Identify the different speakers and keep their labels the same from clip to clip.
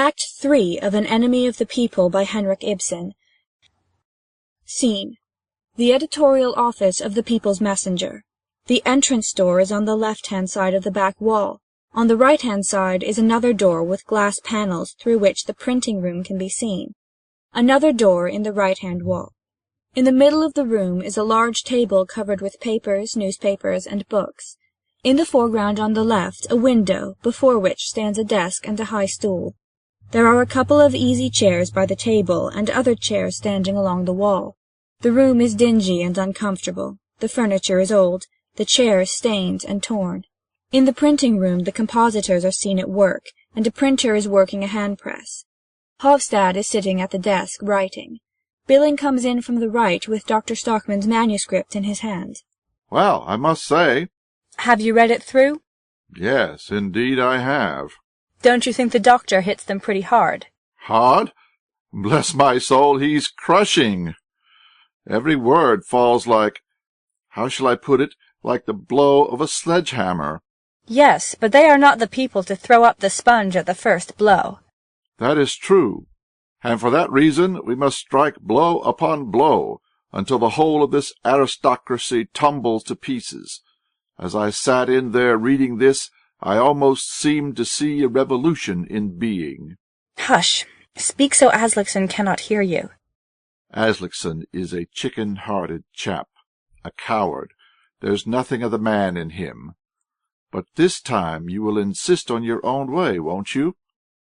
Speaker 1: Act 3 of An Enemy of the People by Henrik Ibsen. Scene: the editorial office of the People's Messenger. The entrance door is on the left-hand side of the back wall. On the right-hand side is another door with glass panels through which the printing room can be seen. Another door in the right-hand wall. In the middle of the room is a large table covered with papers, newspapers, and books. In the foreground on the left, a window, before which stands a desk and a high stool. There are a couple of easy chairs by the table, and other chairs standing along the wall. The room is dingy and uncomfortable. The furniture is old, the chairs stained and torn. In the printing room the compositors are seen at work, and a printer is working a hand press. Hofstad is sitting at the desk, writing. Billing comes in from the right with Dr. Stockman's manuscript in his hand.
Speaker 2: Well, I must say—
Speaker 1: Have you read it through?
Speaker 2: Yes, indeed I have.
Speaker 1: Don't you think the doctor hits them pretty hard?
Speaker 2: Hard? Bless my soul, he's crushing. Every word falls how shall I put it, like the blow of a sledgehammer.
Speaker 1: Yes, but they are not the people to throw up the sponge at the first blow.
Speaker 2: That is true, and for that reason we must strike blow upon blow, until the whole of this aristocracy tumbles to pieces. As I sat in there reading this, I almost seemed to see a revolution in being.
Speaker 1: Hush! Speak so Aslickson cannot hear you.
Speaker 2: Aslickson is a chicken-hearted chap, a coward. There's nothing of the man in him. But this time you will insist on your own way, won't you?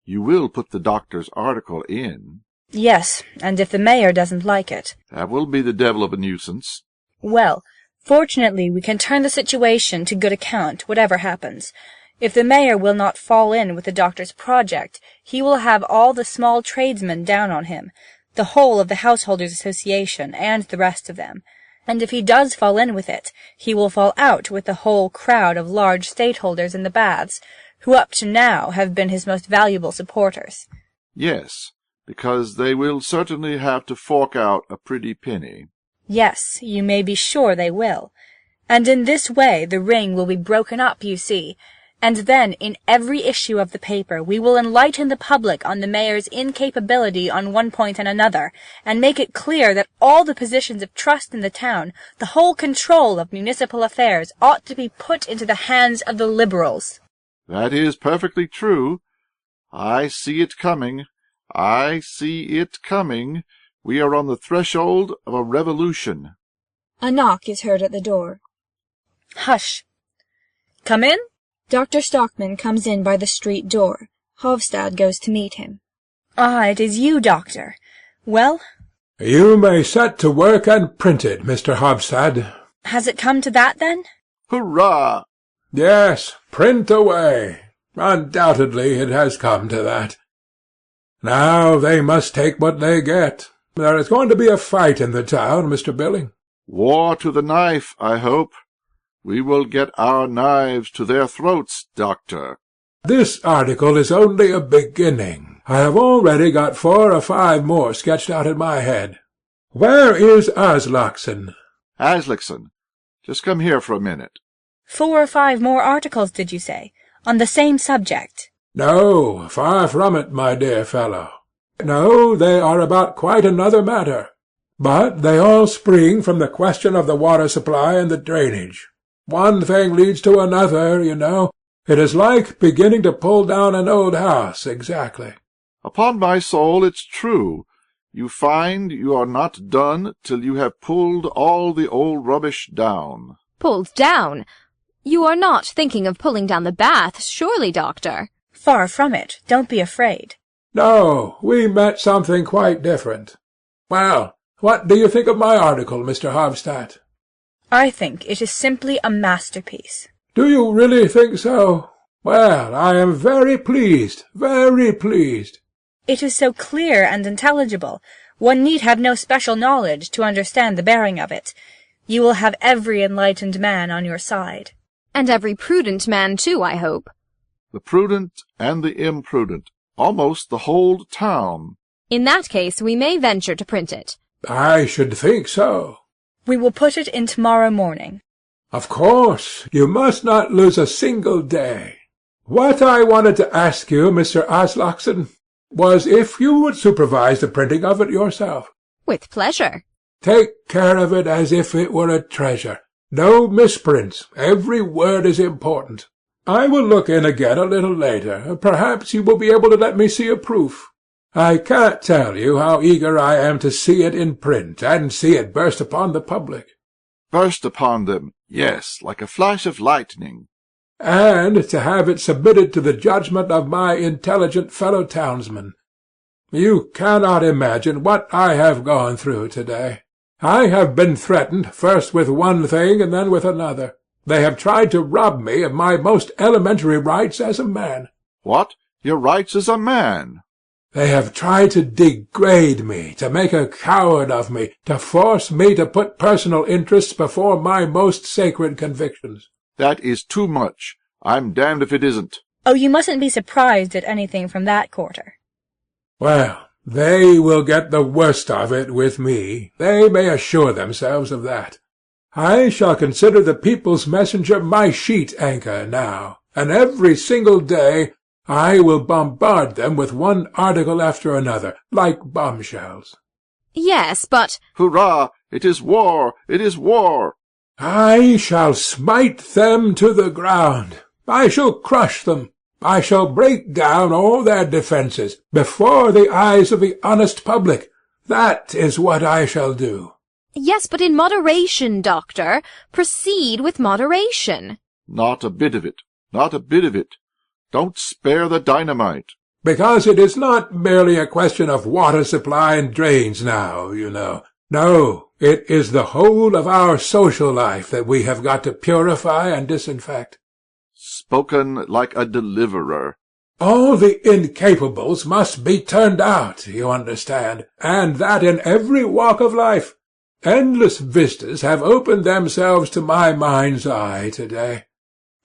Speaker 2: You will put the doctor's article in.
Speaker 1: Yes, and if the mayor doesn't like it.
Speaker 2: That will be the devil of a nuisance.
Speaker 1: Well, fortunately we can turn the situation to good account, whatever happens. If the mayor will not fall in with the doctor's project, he will have all the small tradesmen down on him, the whole of the Householders' Association, and the rest of them. And if he does fall in with it, he will fall out with the whole crowd of large stateholders in the baths, who up to now have been his most valuable supporters.
Speaker 2: Yes, because they will certainly have to fork out a pretty penny.
Speaker 1: Yes, you may be sure they will. And in this way the ring will be broken up, you see, and then in every issue of the paper we will enlighten the public on the mayor's incapability on one point and another, and make it clear that all the positions of trust in the town, the whole control of municipal affairs, ought to be put into the hands of the Liberals.
Speaker 2: That is perfectly true. I see it coming. I see it coming. We are on the threshold of a revolution.
Speaker 1: A knock is heard at the door. Hush! Come in? Dr. Stockman comes in by the street door. Hofstad goes to meet him. Ah, it is you, Doctor. Well?
Speaker 3: You may set to work and print it, Mr. Hofstad.
Speaker 1: Has it come to that, then?
Speaker 2: Hurrah!
Speaker 3: Yes, print away. Undoubtedly it has come to that. Now they must take what they get. There is going to be a fight in the town, Mr. Billing.
Speaker 2: War to the knife, I hope. We will get our knives to their throats, Doctor.
Speaker 3: This article is only a beginning. I have already got 4 or 5 more sketched out in my head. Where is Aslickson?
Speaker 2: Aslickson, just come here for a minute.
Speaker 1: 4 or 5 more articles, did you say? On the same subject?
Speaker 3: No, far from it, my dear fellow. No, they are about quite another matter. But they all spring from the question of the water supply and the drainage. One thing leads to another, you know. It is like beginning to pull down an old house, exactly.
Speaker 2: Upon my soul, it's true. You find you are not done till you have pulled all the old rubbish down.
Speaker 4: Pulled down? You are not thinking of pulling down the baths, surely, Doctor?
Speaker 1: Far from it. Don't be afraid.
Speaker 3: No, we meant something quite different. Well, what do you think of my article, Mr. Hofstad?
Speaker 1: I think it is simply a masterpiece.
Speaker 3: Do you really think so? Well, I am very pleased, very pleased.
Speaker 1: It is so clear and intelligible. One need have no special knowledge to understand the bearing of it. You will have every enlightened man on your side.
Speaker 4: And every prudent man, too, I hope.
Speaker 2: The prudent and the imprudent, almost the whole town.
Speaker 4: In that case, we may venture to print it.
Speaker 3: I should think so.
Speaker 1: We will put it in tomorrow morning.
Speaker 3: Of course, you must not lose a single day. What I wanted to ask you, Mr. Aslickson, was if you would supervise the printing of it yourself.
Speaker 4: With pleasure.
Speaker 3: Take care of it as if it were a treasure. No misprints. Every word is important. I will look in again a little later. Perhaps you will be able to let me see a proof. I can't tell you how eager I am to see it in print, and see it burst upon the public.
Speaker 2: Burst upon them, yes, like a flash of lightning.
Speaker 3: And to have it submitted to the judgment of my intelligent fellow townsmen. You cannot imagine what I have gone through today. I have been threatened, first with one thing and then with another. They have tried to rob me of my most elementary rights as a man.
Speaker 2: What? Your rights as a man?
Speaker 3: They have tried to degrade me, to make a coward of me, to force me to put personal interests before my most sacred convictions.
Speaker 2: That is too much. I'm damned if it isn't.
Speaker 1: Oh, you mustn't be surprised at anything from that quarter.
Speaker 3: Well, they will get the worst of it with me. They may assure themselves of that. I shall consider the people's messenger my sheet anchor now, and every single day I will bombard them with one article after another, like bombshells.
Speaker 4: Yes, but—
Speaker 2: Hurrah! It is war! It is war!
Speaker 3: I shall smite them to the ground. I shall crush them. I shall break down all their defences before the eyes of the honest public. That is what I shall do.
Speaker 4: Yes, but in moderation, Doctor. Proceed with moderation.
Speaker 2: Not a bit of it. Not a bit of it. Don't spare the dynamite.
Speaker 3: Because it is not merely a question of water supply and drains now, you know. No, it is the whole of our social life that we have got to purify and disinfect.
Speaker 2: Spoken like a deliverer.
Speaker 3: All the incapables must be turned out, you understand, and that in every walk of life. Endless vistas have opened themselves to my mind's eye today.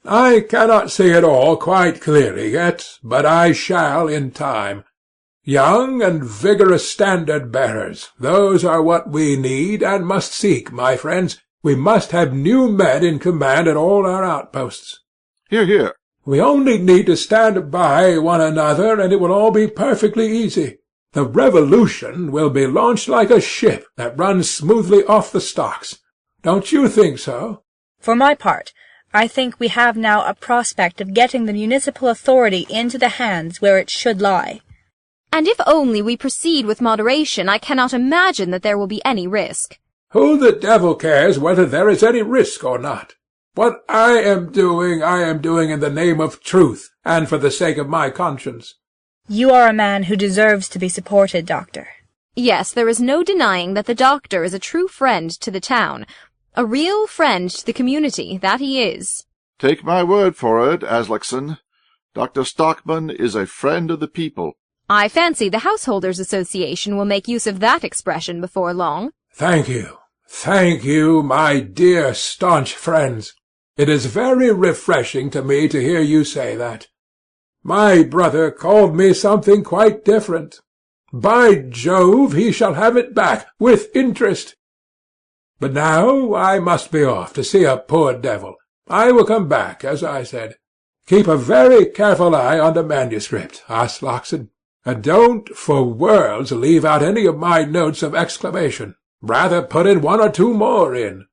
Speaker 3: I cannot see it all quite clearly yet, but I shall in time. Young and vigorous standard-bearers, those are what we need and must seek, my friends. We must have new men in command at all our outposts.
Speaker 2: Hear, hear.
Speaker 3: We only need to stand by one another, and it will all be perfectly easy. The revolution will be launched like a ship that runs smoothly off the stocks. Don't you think so?
Speaker 1: For my part, I think we have now a prospect of getting the municipal authority into the hands where it should lie.
Speaker 4: And if only we proceed with moderation, I cannot imagine that there will be any risk.
Speaker 3: Who the devil cares whether there is any risk or not? What I am doing in the name of truth, and for the sake of my conscience.
Speaker 1: You are a man who deserves to be supported, Doctor.
Speaker 4: Yes, there is no denying that the Doctor is a true friend to the town. A real friend to the community, that he is.
Speaker 2: Take my word for it, Aslaksen. Dr. Stockman is a friend of the people.
Speaker 4: I fancy the Householders' Association will make use of that expression before long.
Speaker 3: Thank you, my dear staunch friends. It is very refreshing to me to hear you say that. My brother called me something quite different. By Jove, he shall have it back, with interest. But now I must be off to see a poor devil. I will come back, as I said. Keep a very careful eye on the manuscript, Aslaksen, and don't for worlds leave out any of my notes of exclamation. Rather put in one or two more in.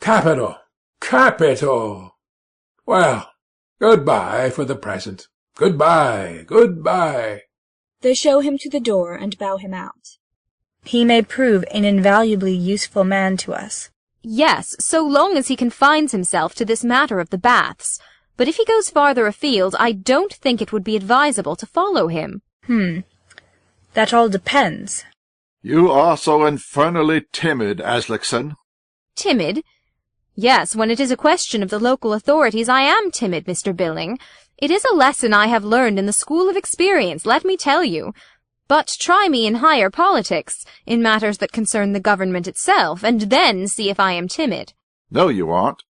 Speaker 3: Capital! Capital! Well, good-bye for the present. Good-bye, good-bye.
Speaker 1: They show him to the door and bow him out. He may prove an invaluably useful man to us.
Speaker 4: Yes, so long as he confines himself to this matter of the baths. But if he goes farther afield, I don't think it would be advisable to follow him.
Speaker 1: That all depends.
Speaker 2: You are so infernally timid, Aslaksen.
Speaker 4: Timid? Yes, when it is a question of the local authorities, I am timid, Mr. Billing. It is a lesson I have learned in the school of experience, let me tell you. But try me in higher politics, in matters that concern the government itself, and then see if I am timid.
Speaker 2: No, you aren't,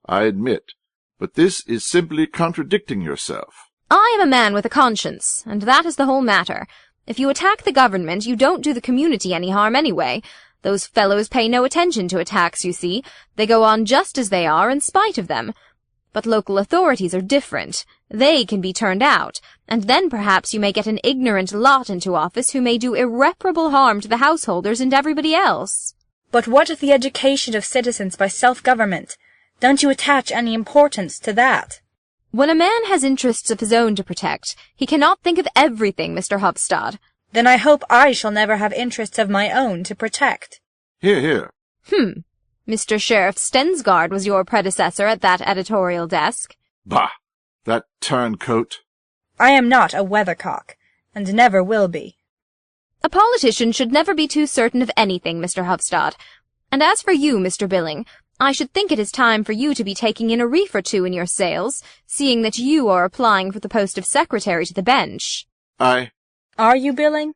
Speaker 2: I admit. But this is simply contradicting yourself.
Speaker 4: I am a man with a conscience, and that is the whole matter. If you attack the government, you don't do the community any harm anyway. Those fellows pay no attention to attacks, you see. They go on just as they are in spite of them. But local authorities are different. They can be turned out, and then perhaps you may get an ignorant lot into office who may do irreparable harm to the householders and everybody else.
Speaker 1: But what of the education of citizens by self-government? Don't you attach any importance to that?
Speaker 4: When a man has interests of his own to protect, he cannot think of everything, Mr. Hofstad.
Speaker 1: Then I hope I shall never have interests of my own to protect.
Speaker 2: Hear, hear.
Speaker 4: Mr. Sheriff Stensgaard was your predecessor at that editorial desk.
Speaker 2: Bah! That turncoat.
Speaker 1: I am not a weathercock, and never will be.
Speaker 4: A politician should never be too certain of anything, Mr. Hofstad. And as for you, Mr. Billing, I should think it is time for you to be taking in a reef or two in your sails, seeing that you are applying for the post of secretary to the bench.
Speaker 1: Are you, Billing?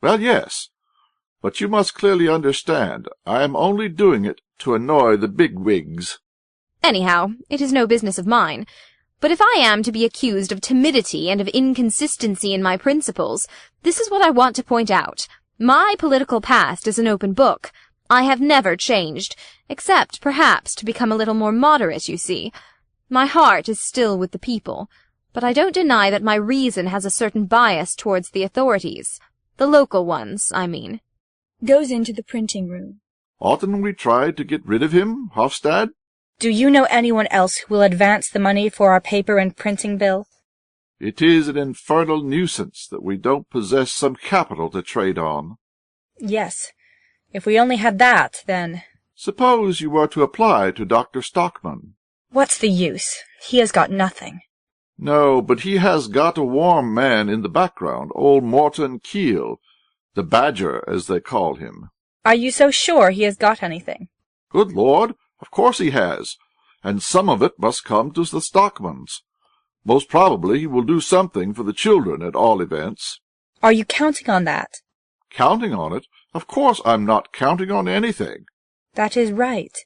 Speaker 2: Well, yes. But you must clearly understand, I am only doing it to annoy the bigwigs.
Speaker 4: Anyhow, it is no business of mine. But if I am to be accused of timidity and of inconsistency in my principles, this is what I want to point out. My political past is an open book. I have never changed, except, perhaps, to become a little more moderate, you see. My heart is still with the people, but I don't deny that my reason has a certain bias towards the authorities. The local ones, I mean.
Speaker 1: Goes into the printing room.
Speaker 2: Oughtn't we try to get rid of him, Hofstad?
Speaker 1: Do you know anyone else who will advance the money for our paper and printing bill?
Speaker 2: It is an infernal nuisance that we don't possess some capital to trade on.
Speaker 1: Yes. If we only had that, then—
Speaker 2: Suppose you were to apply to Dr. Stockman.
Speaker 1: What's the use? He has got nothing.
Speaker 2: No, but he has got a warm man in the background, old Morton Keel, the Badger, as they call him.
Speaker 1: Are you so sure he has got anything?
Speaker 2: Good Lord, of course he has, and some of it must come to the Stockmans. Most probably he will do something for the children, at all events.
Speaker 1: Are you counting on that?
Speaker 2: Counting on it? Of course I'm not counting on anything.
Speaker 1: That is right.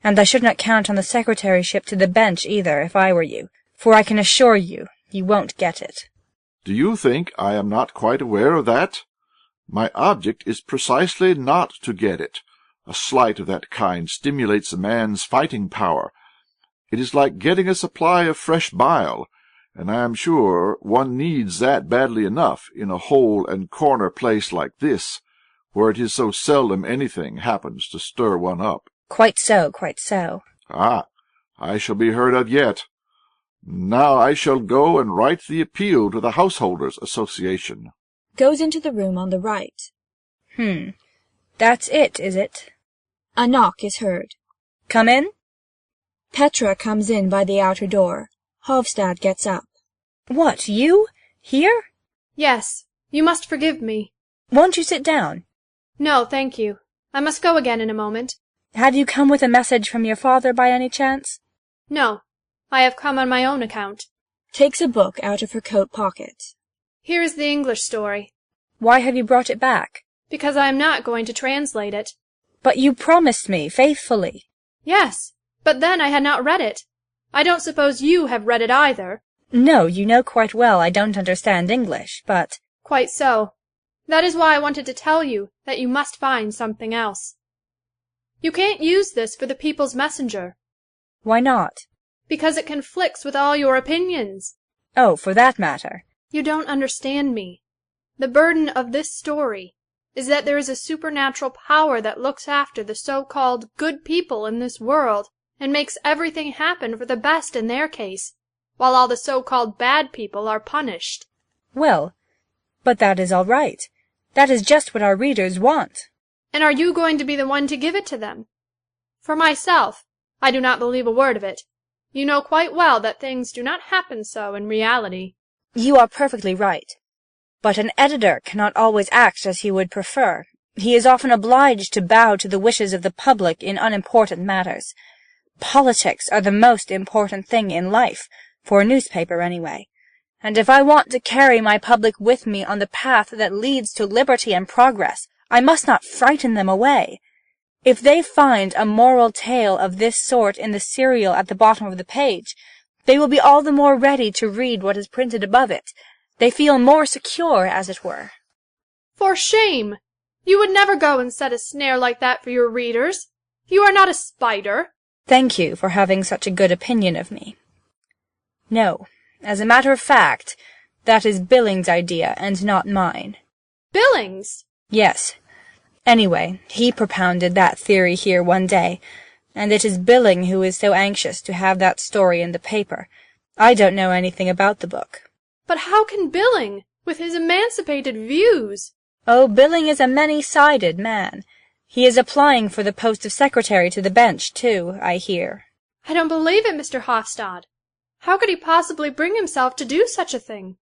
Speaker 1: And I should not count on the secretaryship to the bench either, if I were you, for I can assure you, you won't get it.
Speaker 2: Do you think I am not quite aware of that? My object is precisely not to get it. A slight of that kind stimulates a man's fighting power. It is like getting a supply of fresh bile, and I am sure one needs that badly enough in a hole and corner place like this, where it is so seldom anything happens to stir one up.
Speaker 1: Quite so, quite so.
Speaker 2: Ah, I shall be heard of yet. Now I shall go and write the appeal to the Householders' Association.
Speaker 1: Goes into the room on the right. That's it, is it? A knock is heard. Come in. Petra comes in by the outer door. Hofstad gets up. What, you? Here?
Speaker 5: Yes. You must forgive me.
Speaker 1: Won't you sit down?
Speaker 5: No, thank you. I must go again in a moment.
Speaker 1: Have you come with a message from your father by any chance?
Speaker 5: No. I have come on my own account.
Speaker 1: Takes a book out of her coat pocket.
Speaker 5: Here is the English story.
Speaker 1: Why have you brought it back?
Speaker 5: Because I am not going to translate it.
Speaker 1: But you promised me, faithfully.
Speaker 5: Yes, but then I had not read it. I don't suppose you have read it either.
Speaker 1: No, you know quite well I don't understand English, but—
Speaker 5: Quite so. That is why I wanted to tell you that you must find something else. You can't use this for the People's Messenger.
Speaker 1: Why not?
Speaker 5: Because it conflicts with all your opinions.
Speaker 1: Oh, for that matter.
Speaker 5: You don't understand me. The burden of this story is that there is a supernatural power that looks after the so-called good people in this world and makes everything happen for the best in their case, while all the so-called bad people are punished.
Speaker 1: Well, but that is all right. That is just what our readers want.
Speaker 5: And are you going to be the one to give it to them? For myself, I do not believe a word of it. You know quite well that things do not happen so in reality.
Speaker 1: You are perfectly right. But an editor cannot always act as he would prefer. He is often obliged to bow to the wishes of the public in unimportant matters. Politics are the most important thing in life, for a newspaper anyway. And if I want to carry my public with me on the path that leads to liberty and progress, I must not frighten them away. If they find a moral tale of this sort in the serial at the bottom of the page, they will be all the more ready to read what is printed above it. They feel more secure, as it were.
Speaker 5: For shame! You would never go and set a snare like that for your readers. You are not a spider.
Speaker 1: Thank you for having such a good opinion of me. No, as a matter of fact, that is Billings' idea and not mine.
Speaker 5: Billings?
Speaker 1: Yes. Anyway, he propounded that theory here one day, and it is Billing who is so anxious to have that story in the paper. I don't know anything about the book.
Speaker 5: But how can Billing, with his emancipated views?
Speaker 1: Oh, Billing is a many-sided man. He is applying for the post of secretary to the bench, too, I hear.
Speaker 5: I don't believe it, Mr. Hofstad. How could he possibly bring himself to do such a thing?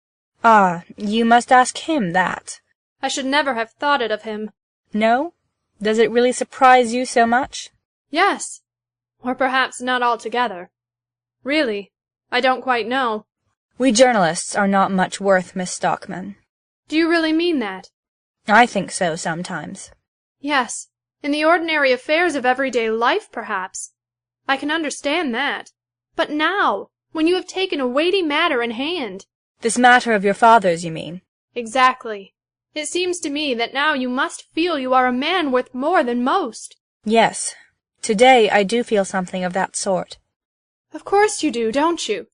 Speaker 1: Ah, you must ask him that.
Speaker 5: I should never have thought it of him.
Speaker 1: No? Does it really surprise you so much?
Speaker 5: Yes. Or perhaps not altogether. Really, I don't quite know.
Speaker 1: We journalists are not much worth, Miss Stockman.
Speaker 5: Do you really mean that?
Speaker 1: I think so sometimes.
Speaker 5: Yes, in the ordinary affairs of everyday life, perhaps. I can understand that. But now, when you have taken a weighty matter in hand.
Speaker 1: This matter of your father's, you mean?
Speaker 5: Exactly. It seems to me that now you must feel you are a man worth more than most.
Speaker 1: Yes. Today I do feel something of that sort.
Speaker 5: Of course you do, don't you?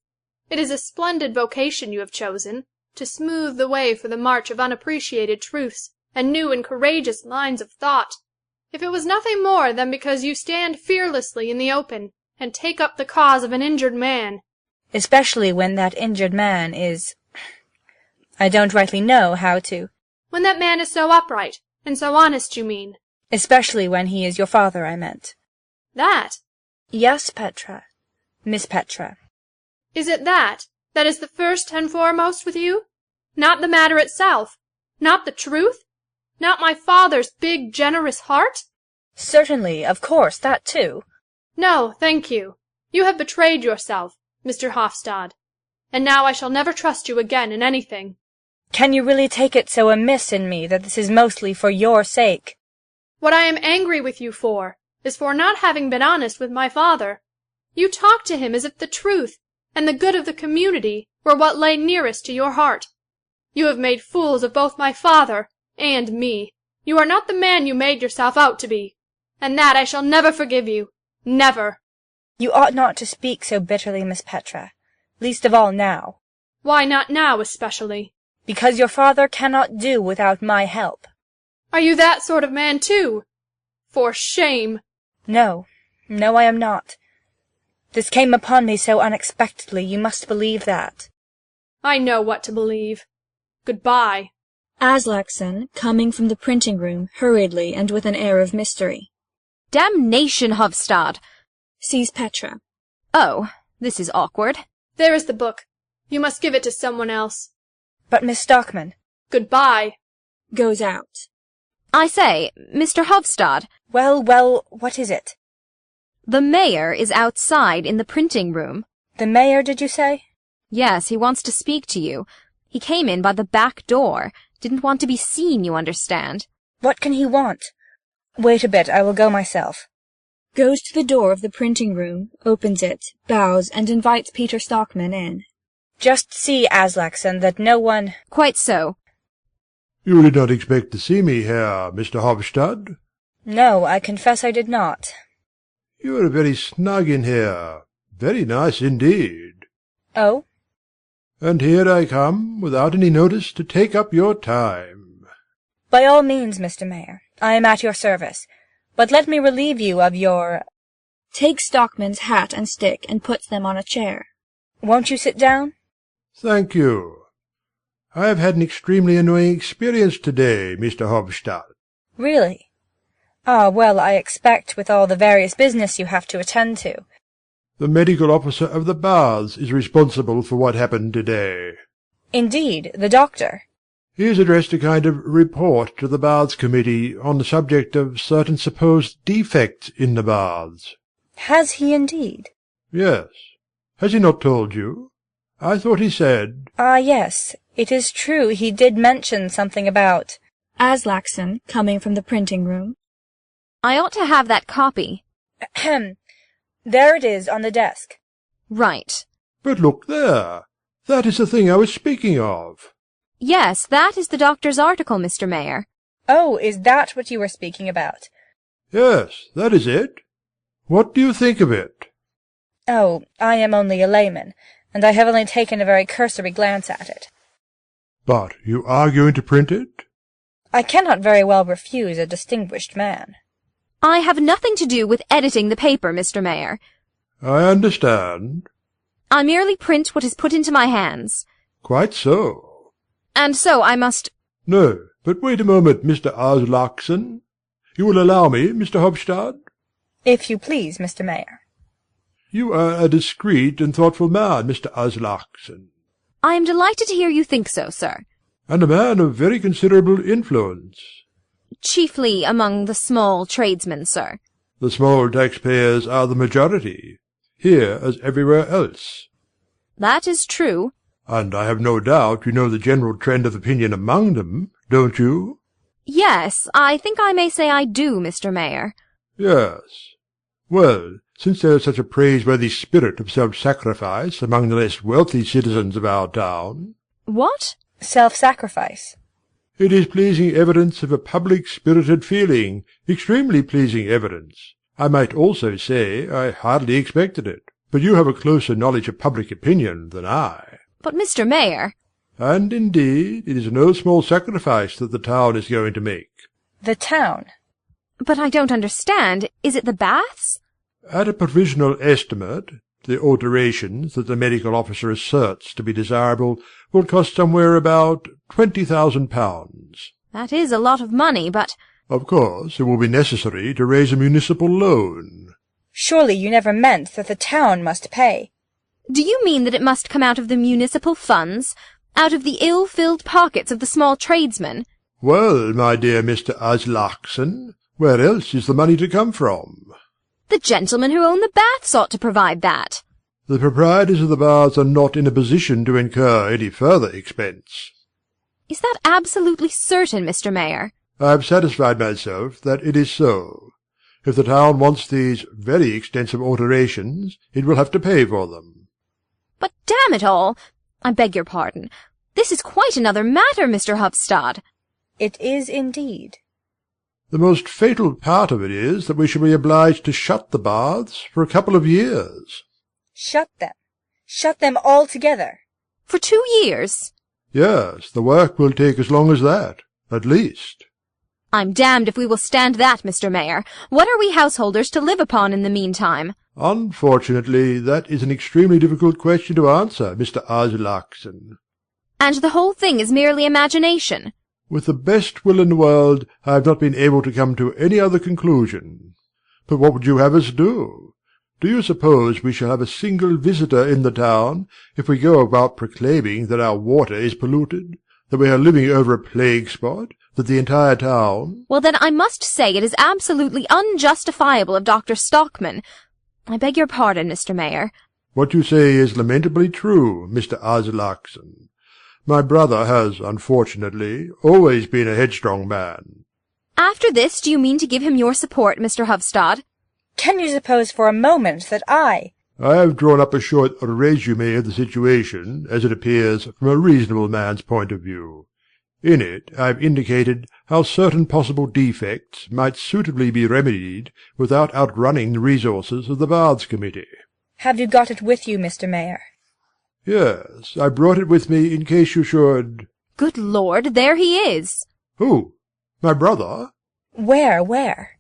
Speaker 5: It is a splendid vocation you have chosen, to smooth the way for the march of unappreciated truths and new and courageous lines of thought. If it was nothing more than because you stand fearlessly in the open and take up the cause of an injured man.
Speaker 1: Especially when that injured man is... I don't rightly know how to...
Speaker 5: When that man is so upright and so honest, you mean?
Speaker 1: Especially when he is your father, I meant.
Speaker 5: That?
Speaker 1: Yes, Petra. Miss Petra.
Speaker 5: Is it that is the first and foremost with you? Not the matter itself? Not the truth? Not my father's big, generous heart?
Speaker 1: Certainly, of course, that too.
Speaker 5: No, thank you. You have betrayed yourself, Mr. Hofstad, and now I shall never trust you again in anything.
Speaker 1: Can you really take it so amiss in me that this is mostly for your sake?
Speaker 5: What I am angry with you for is for not having been honest with my father. You talk to him as if the truth and the good of the community were what lay nearest to your heart. You have made fools of both my father and me. You are not the man you made yourself out to be, and that I shall never forgive you. Never.
Speaker 1: You ought not to speak so bitterly, Miss Petra, least of all now.
Speaker 5: Why not now especially?
Speaker 1: Because your father cannot do without my help.
Speaker 5: Are you that sort of man too? For shame!
Speaker 1: No, I am not. This came upon me so unexpectedly, you must believe that.
Speaker 5: I know what to believe. Goodbye.
Speaker 1: Aslaksen, coming from the printing room, hurriedly and with an air of mystery.
Speaker 4: Damnation, Hofstad!
Speaker 1: Sees Petra.
Speaker 4: Oh, this is awkward.
Speaker 5: There is the book. You must give it to someone else.
Speaker 1: But Miss Stockman.
Speaker 5: Goodbye.
Speaker 1: Goes out.
Speaker 4: I say, Mr. Hofstad.
Speaker 1: Well, what is it?
Speaker 4: The mayor is outside in the printing room.
Speaker 1: The mayor, did you say?
Speaker 4: Yes, he wants to speak to you. He came in by the back door. Didn't want to be seen, you understand.
Speaker 1: What can he want? Wait a bit, I will go myself. Goes to the door of the printing room, opens it, bows, and invites Peter Stockman in. Just see, Aslaksen, that no one...
Speaker 4: Quite so.
Speaker 3: You did not expect to see me here, Mr. Hofstad?
Speaker 1: No, I confess I did not.
Speaker 3: You are very snug in here. Very nice indeed.
Speaker 1: Oh?
Speaker 3: And here I come, without any notice, to take up your time.
Speaker 1: By all means, Mr. Mayor. I am at your service. But let me relieve you of your... Takes Stockman's hat and stick and puts them on a chair. Won't you sit down?
Speaker 3: Thank you. I have had an extremely annoying experience today, Mr. Hofstad.
Speaker 1: Really? Ah, well, I expect with all the various business you have to attend to.
Speaker 3: The medical officer of the baths is responsible for what happened today.
Speaker 1: Indeed, the doctor.
Speaker 3: He has addressed a kind of report to the baths committee on the subject of certain supposed defects in the baths.
Speaker 1: Has he indeed?
Speaker 3: Yes. Has he not told you? I thought he said...
Speaker 1: Ah, yes. It is true he did mention something about... Aslaksen, coming from the printing room.
Speaker 4: I ought to have that copy.
Speaker 1: Ahem. There it is on the desk.
Speaker 4: Right.
Speaker 3: But look there. That is the thing I was speaking of.
Speaker 4: Yes, that is the doctor's article, Mr. Mayor.
Speaker 1: Oh, is that what you were speaking about?
Speaker 3: Yes, that is it.
Speaker 6: What do you think of it?
Speaker 1: Oh, I am only a layman, and I have only taken a very cursory glance at it.
Speaker 6: But you are going to print it?
Speaker 1: I cannot very well refuse a distinguished man.
Speaker 4: I have nothing to do with editing the paper, Mr. Mayor.
Speaker 6: I understand.
Speaker 4: I merely print what is put into my hands.
Speaker 6: Quite so.
Speaker 4: And so I must—
Speaker 6: No, but wait a moment, Mr. Aslaksen. You will allow me, Mr. Hofstad?
Speaker 1: If you please, Mr. Mayor.
Speaker 6: You are a discreet and thoughtful man, Mr. Aslaksen,
Speaker 4: I am delighted to hear you think so, sir.
Speaker 6: and a man of very considerable influence.
Speaker 4: Chiefly among the small tradesmen, sir.
Speaker 6: The small taxpayers are the majority, here as everywhere else.
Speaker 4: That is true.
Speaker 6: And I have no doubt you know the general trend of opinion among them, don't you?
Speaker 4: Yes, I think I may say I do, Mr. Mayor.
Speaker 6: Yes. Well, since there is such a praiseworthy spirit of self-sacrifice among the less wealthy citizens of our town—
Speaker 4: What?
Speaker 1: Self-sacrifice.
Speaker 6: It is pleasing evidence of a public-spirited feeling, extremely pleasing evidence. I might also say I hardly expected it, but you have a closer knowledge of public opinion than I.
Speaker 4: But, Mr. Mayor—
Speaker 6: And indeed it is no small sacrifice that the town is going to make.
Speaker 1: The town.
Speaker 4: But I don't understand. Is it the baths?
Speaker 6: At a provisional estimate, the alterations that the medical officer asserts to be desirable will cost somewhere about £20,000.
Speaker 4: That is a lot of money, but—
Speaker 6: Of course, it will be necessary to raise a municipal loan.
Speaker 1: Surely you never meant that the town must pay.
Speaker 4: Do you mean that it must come out of the municipal funds? Out of the ill-filled pockets of the small tradesmen?
Speaker 6: Well, my dear Mr. Aslaksen, where else is the money to come from?
Speaker 4: The gentlemen who own the baths ought to provide that.
Speaker 6: The proprietors of the baths are not in a position to incur any further expense.
Speaker 4: Is that absolutely certain, Mr. Mayor?
Speaker 6: I have satisfied myself that it is so. If the town wants these very extensive alterations, it will have to pay for them.
Speaker 4: But damn it all! I beg your pardon. This is quite another matter, Mr. Hofstad.
Speaker 1: It is indeed.
Speaker 6: The most fatal part of it is that we shall be obliged to shut the baths for a couple of years.
Speaker 1: Shut them. Shut them altogether.
Speaker 4: For 2 years?
Speaker 6: Yes, the work will take as long as that, at least.
Speaker 4: I'm damned if we will stand that, Mr. Mayor. What are we householders to live upon in the meantime?
Speaker 6: Unfortunately, that is an extremely difficult question to answer, Mr. Aslaksen.
Speaker 4: And the whole thing is merely imagination.
Speaker 6: With the best will in the world, I have not been able to come to any other conclusion. But what would you have us do? Do you suppose we shall have a single visitor in the town if we go about proclaiming that our water is polluted, that we are living over a plague spot, that the entire town—
Speaker 4: Well, then I must say it is absolutely unjustifiable of Dr. Stockman. I beg your pardon, Mr. Mayor.
Speaker 6: What you say is lamentably true, Mr. Aslaksen. My brother has, unfortunately, always been a headstrong man.
Speaker 4: After this, do you mean to give him your support, Mr. Hofstad?
Speaker 1: Can you suppose for a moment that I
Speaker 6: have drawn up a short résumé of the situation, as it appears from a reasonable man's point of view. In it I have indicated how certain possible defects might suitably be remedied without outrunning the resources of the Baths Committee.
Speaker 1: Have you got it with you, Mr. Mayor?
Speaker 6: Yes, I brought it with me in case you should—
Speaker 4: Good Lord, there he is.
Speaker 6: Who? My brother?
Speaker 1: Where?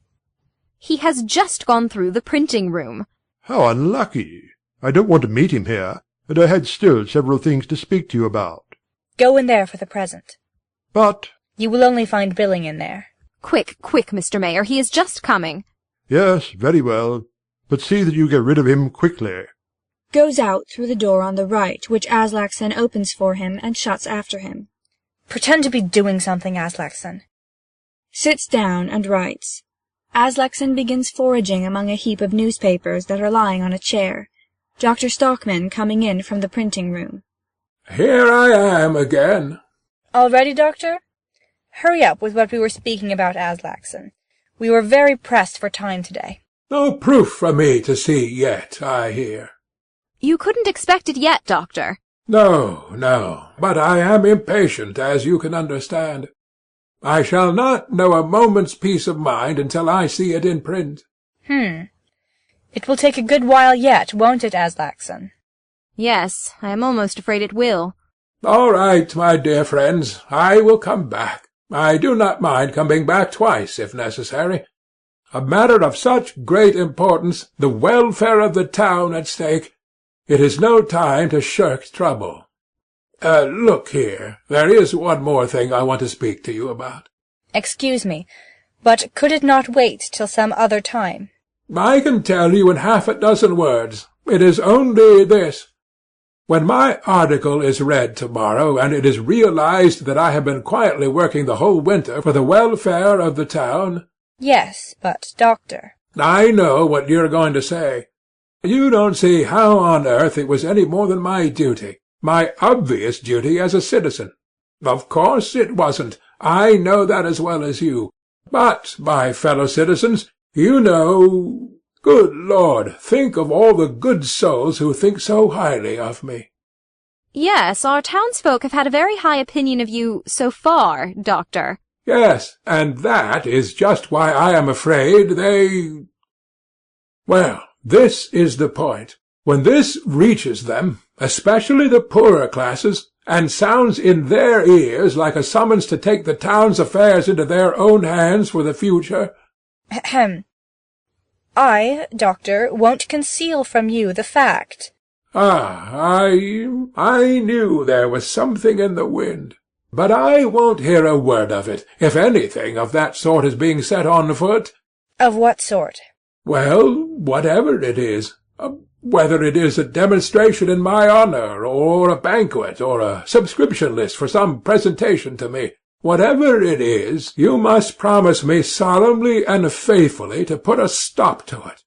Speaker 4: He has just gone through the printing room.
Speaker 6: How unlucky! I don't want to meet him here, and I had still several things to speak to you about.
Speaker 1: Go in there for the present.
Speaker 6: But—
Speaker 1: You will only find Billing in there.
Speaker 4: Quick, Mr. Mayor, he is just coming.
Speaker 6: Yes, very well. But see that you get rid of him quickly.
Speaker 1: Goes out through the door on the right, which Aslaksen opens for him and shuts after him. Pretend to be doing something, Aslaksen. Sits down and writes. Aslaksen begins foraging among a heap of newspapers that are lying on a chair. Dr. Stockman coming in from the printing room.
Speaker 3: Here I am again.
Speaker 1: All ready, Doctor? Hurry up with what we were speaking about, Aslaksen. We were very pressed for time today.
Speaker 3: No proof for me to see yet, I hear.
Speaker 4: You couldn't expect it yet, Doctor.
Speaker 3: No, but I am impatient, as you can understand. I shall not know a moment's peace of mind until I see it in print.
Speaker 1: It will take a good while yet, won't it, Aslaksen?
Speaker 4: Yes, I am almost afraid it will.
Speaker 3: All right, my dear friends, I will come back. I do not mind coming back twice, if necessary. A matter of such great importance, the welfare of the town at stake, it is no time to shirk trouble. Look here, there is one more thing I want to speak to you about.
Speaker 1: Excuse me, but could it not wait till some other time?
Speaker 3: I can tell you in half a dozen words. It is only this. When my article is read tomorrow, and it is realized that I have been quietly working the whole winter for the welfare of the town—
Speaker 1: Yes, but, Doctor—
Speaker 3: I know what you're going to say. You don't see how on earth it was any more than my duty, my obvious duty as a citizen. Of course it wasn't. I know that as well as you. But, my fellow citizens, you know— Good Lord, think of all the good souls who think so highly of me.
Speaker 4: Yes, our townsfolk have had a very high opinion of you so far, Doctor.
Speaker 3: Yes, and that is just why I am afraid they— Well, this is the point. When this reaches them, especially the poorer classes, and sounds in their ears like a summons to take the town's affairs into their own hands for the future—
Speaker 1: Ahem. I, Doctor, won't conceal from you the fact.
Speaker 3: I knew there was something in the wind. But I won't hear a word of it, if anything of that sort is being set on foot.
Speaker 1: Of what sort?
Speaker 3: Well, whatever it is. Whether it is a demonstration in my honour, or a banquet, or a subscription list for some presentation to me. Whatever it is, you must promise me solemnly and faithfully to put a stop to it.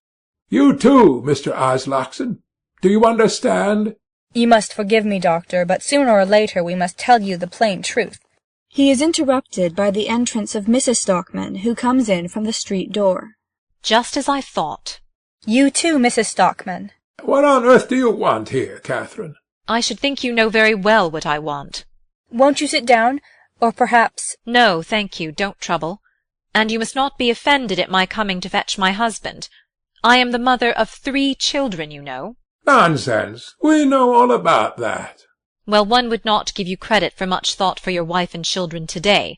Speaker 3: You too, Mr. Aslaksen. Do you understand?
Speaker 1: You must forgive me, Doctor, but sooner or later we must tell you the plain truth. He is interrupted by the entrance of Mrs. Stockman, who comes in from the street door.
Speaker 7: Just as I thought.
Speaker 1: You too, Mrs. Stockman.
Speaker 3: What on earth do you want here, Catherine?
Speaker 7: I should think you know very well what I want.
Speaker 1: Won't you sit down? Or perhaps—
Speaker 7: No, thank you, don't trouble. And you must not be offended at my coming to fetch my husband. I am the mother of 3 children, you know.
Speaker 3: Nonsense. We know all about that.
Speaker 7: Well, one would not give you credit for much thought for your wife and children today.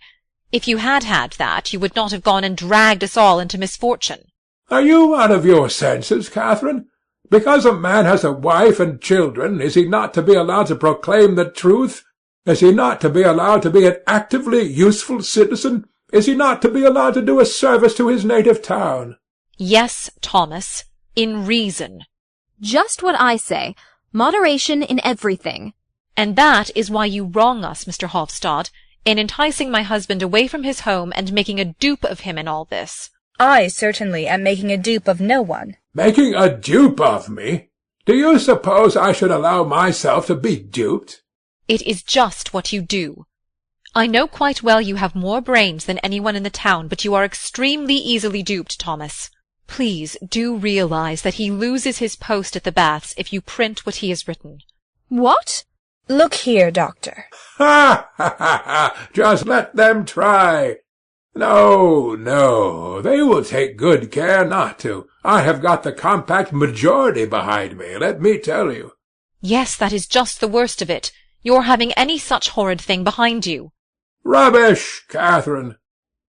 Speaker 7: If you had had that, you would not have gone and dragged us all into misfortune.
Speaker 3: Are you out of your senses, Catherine? Because a man has a wife and children, is he not to be allowed to proclaim the truth? Is he not to be allowed to be an actively useful citizen? Is he not to be allowed to do a service to his native town?
Speaker 7: Yes, Thomas, in reason.
Speaker 4: Just what I say. Moderation in everything.
Speaker 7: And that is why you wrong us, Mr. Hofstad, in enticing my husband away from his home and making a dupe of him in all this.
Speaker 1: I certainly am making a dupe of no one.
Speaker 3: Making a dupe of me? Do you suppose I should allow myself to be duped?
Speaker 7: It is just what you do. I know quite well you have more brains than anyone in the town, but you are extremely easily duped, Thomas. Please do realize that he loses his post at the baths if you print what he has written.
Speaker 4: What?
Speaker 1: Look here, Doctor.
Speaker 3: Ha, ha, ha, ha! Just let them try. No, no, they will take good care not to. I have got the compact majority behind me, let me tell you.
Speaker 7: Yes, that is just the worst of it. Your having any such horrid thing behind you.
Speaker 3: Rubbish, Catherine.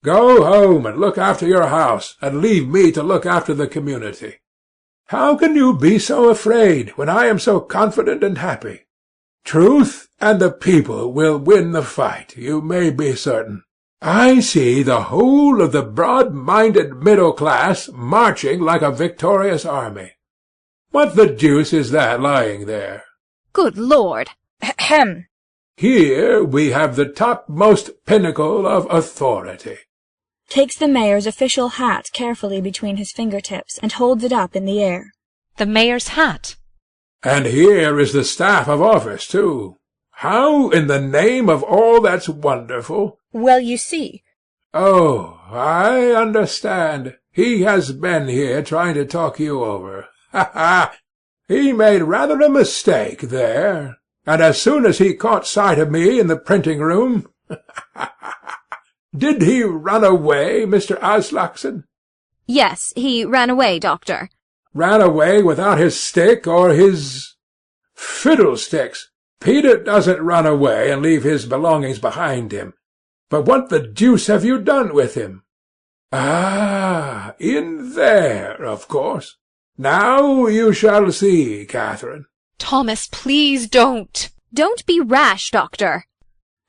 Speaker 3: Go home and look after your house, and leave me to look after the community. How can you be so afraid when I am so confident and happy? Truth and the people will win the fight, you may be certain. I see the whole of the broad-minded middle class marching like a victorious army. What the deuce is that lying there?
Speaker 4: Good Lord!
Speaker 1: Ahem.
Speaker 3: Here we have the topmost pinnacle of authority.
Speaker 1: Takes the mayor's official hat carefully between his fingertips and holds it up in the air.
Speaker 7: The mayor's hat.
Speaker 3: And here is the staff of office, too. How in the name of all that's wonderful?
Speaker 1: Well, you see.
Speaker 3: Oh, I understand. He has been here trying to talk you over. Ha ha! He made rather a mistake there. And as soon as he caught sight of me in the printing room— Did he run away, Mr. Aslaksen?
Speaker 4: Yes, he ran away, Doctor.
Speaker 3: Ran away without his stick or his fiddlesticks. Peter doesn't run away and leave his belongings behind him. But what the deuce have you done with him? Ah, in there, of course. Now you shall see, Catherine.
Speaker 7: Thomas, please don't.
Speaker 4: Don't be rash, Doctor.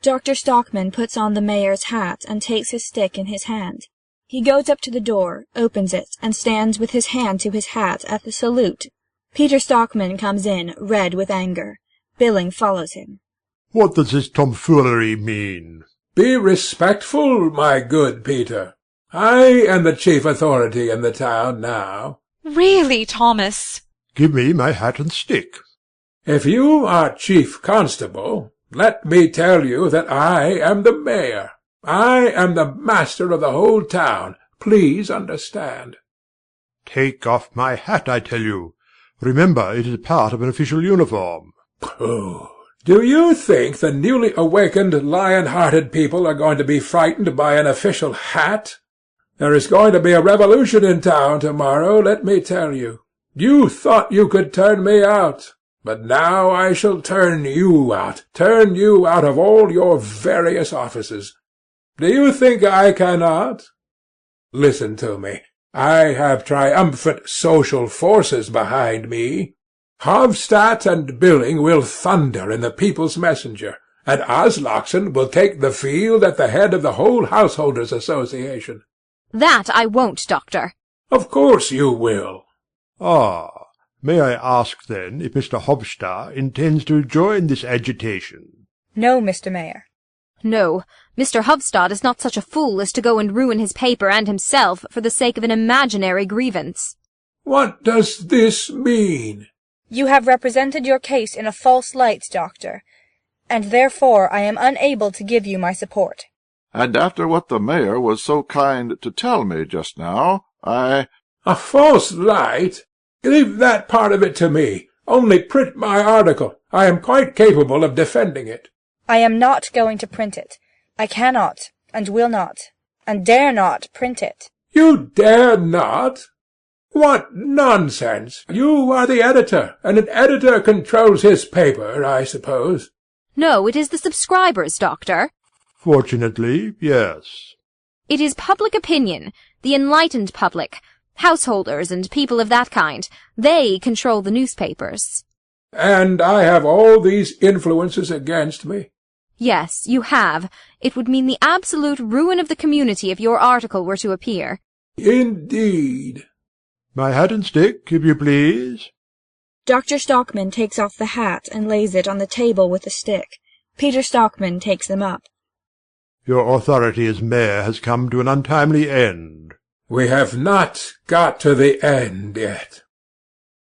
Speaker 1: Dr. Stockman puts on the mayor's hat and takes his stick in his hand. He goes up to the door, opens it, and stands with his hand to his hat at the salute. Peter Stockman comes in, red with anger. Billing follows him.
Speaker 6: What does this tomfoolery mean?
Speaker 3: Be respectful, my good Peter. I am the chief authority in the town now.
Speaker 7: Really, Thomas?
Speaker 6: Give me my hat and stick.
Speaker 3: If you are chief constable, let me tell you that I am the mayor. I am the master of the whole town. Please understand.
Speaker 6: Take off my hat, I tell you. Remember, it is part of an official uniform.
Speaker 3: Pooh! Do you think the newly awakened, lion-hearted people are going to be frightened by an official hat? There is going to be a revolution in town tomorrow, let me tell you. You thought you could turn me out, but now I shall turn you out of all your various offices. Do you think I cannot? Listen to me. I have triumphant social forces behind me. Hofstadt and Billing will thunder in the People's Messenger, and Aslaksen will take the field at the head of the whole Householders' Association.
Speaker 4: That I won't, Doctor.
Speaker 3: Of course you will.
Speaker 6: Ah, may I ask, then, if Mr. Hofstadt intends to join this agitation?
Speaker 1: No, Mr. Mayor.
Speaker 4: No, Mr. Hofstadt is not such a fool as to go and ruin his paper and himself for the sake of an imaginary grievance.
Speaker 3: What does this mean?
Speaker 1: You have represented your case in a false light, Doctor, and therefore I am unable to give you my support.
Speaker 2: And after what the mayor was so kind to tell me just now,
Speaker 3: A false light? Leave that part of it to me. Only print my article. I am quite capable of defending it.
Speaker 1: I am not going to print it. I cannot, and will not, and dare not print it.
Speaker 3: You dare not? What nonsense! You are the editor, and an editor controls his paper, I suppose.
Speaker 4: No, it is the subscribers, Doctor.
Speaker 6: Fortunately, yes.
Speaker 4: It is public opinion, the enlightened public, householders and people of that kind. They control the newspapers.
Speaker 3: And I have all these influences against me?
Speaker 4: Yes, you have. It would mean the absolute ruin of the community if your article were to appear.
Speaker 3: Indeed.
Speaker 6: My hat and stick, if you please.
Speaker 1: Dr. Stockman takes off the hat and lays it on the table with the stick. Peter Stockman takes them up.
Speaker 6: Your authority as mayor has come to an untimely end.
Speaker 3: We have not got to the end yet.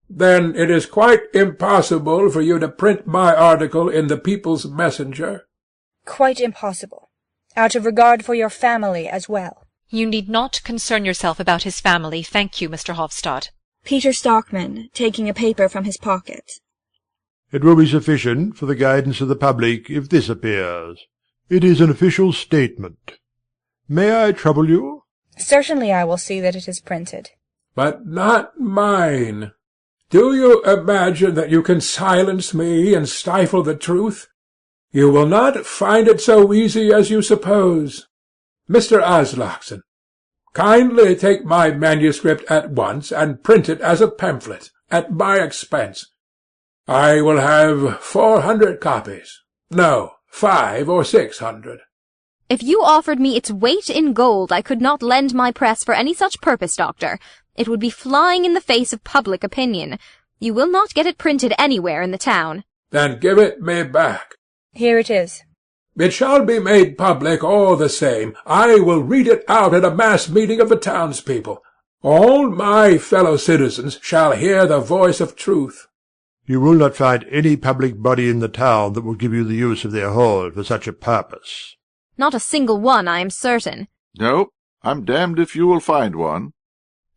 Speaker 3: Then it is quite impossible for you to print my article in the People's Messenger?
Speaker 1: Quite impossible. Out of regard for your family as well.
Speaker 7: You need not concern yourself about his family, thank you, Mr. Hofstadt.
Speaker 1: Peter Stockman, taking a paper from his pocket.
Speaker 6: It will be sufficient for the guidance of the public if this appears. It is an official statement. May I trouble you?
Speaker 1: Certainly I will see that it is printed.
Speaker 3: But not mine. Do you imagine that you can silence me and stifle the truth? You will not find it so easy as you suppose. Mr. Aslaksen, kindly take my manuscript at once and print it as a pamphlet, at my expense. I will have 400 copies. No, 500 or 600.
Speaker 4: If you offered me its weight in gold, I could not lend my press for any such purpose, Doctor. It would be flying in the face of public opinion. You will not get it printed anywhere in the town.
Speaker 3: Then give it me back.
Speaker 1: Here it is.
Speaker 3: It shall be made public all the same. I will read it out at a mass meeting of the townspeople. All my fellow citizens shall hear the voice of truth.
Speaker 6: You will not find any public body in the town that will give you the use of their hall for such a purpose.
Speaker 4: Not a single one, I am certain.
Speaker 2: nope, I'm damned if you will find one.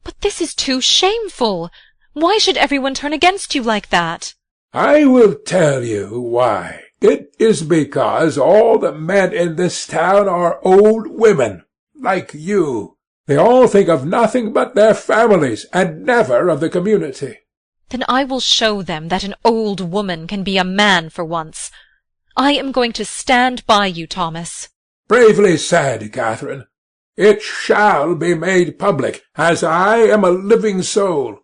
Speaker 7: But this is too shameful. Why should everyone turn against you like that?
Speaker 3: I will tell you why. It is because all the men in this town are old women, like you. They all think of nothing but their families, and never of the community.
Speaker 7: Then I will show them that an old woman can be a man for once. I am going to stand by you, Thomas.
Speaker 3: Bravely said, Catherine. It shall be made public, as I am a living soul.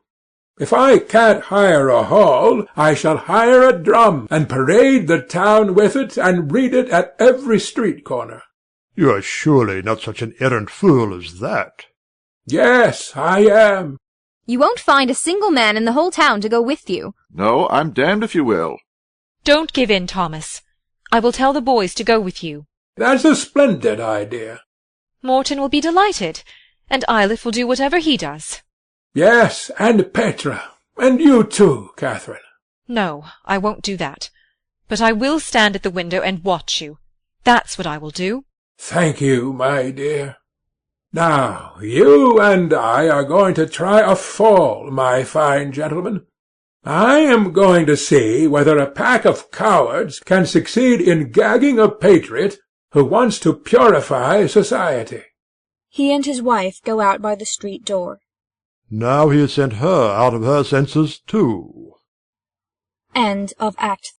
Speaker 3: If I can't hire a hall, I shall hire a drum, and parade the town with it, and read it at every street corner.
Speaker 6: You are surely not such an errant fool as that.
Speaker 3: Yes, I am.
Speaker 4: You won't find a single man in the whole town to go with you.
Speaker 2: No, I'm damned if you will.
Speaker 7: Don't give in, Thomas. I will tell the boys to go with you.
Speaker 3: That's a splendid idea.
Speaker 7: Morton will be delighted, and Eilif will do whatever he does.
Speaker 3: Yes, and Petra, and you too, Catherine.
Speaker 7: No, I won't do that. But I will stand at the window and watch you. That's what I will do.
Speaker 3: Thank you, my dear. Now, you and I are going to try a fall, my fine gentleman. I am going to see whether a pack of cowards can succeed in gagging a patriot who wants to purify society.
Speaker 1: He and his wife go out by the street door.
Speaker 6: Now he has sent her out of her senses too.
Speaker 1: End of Act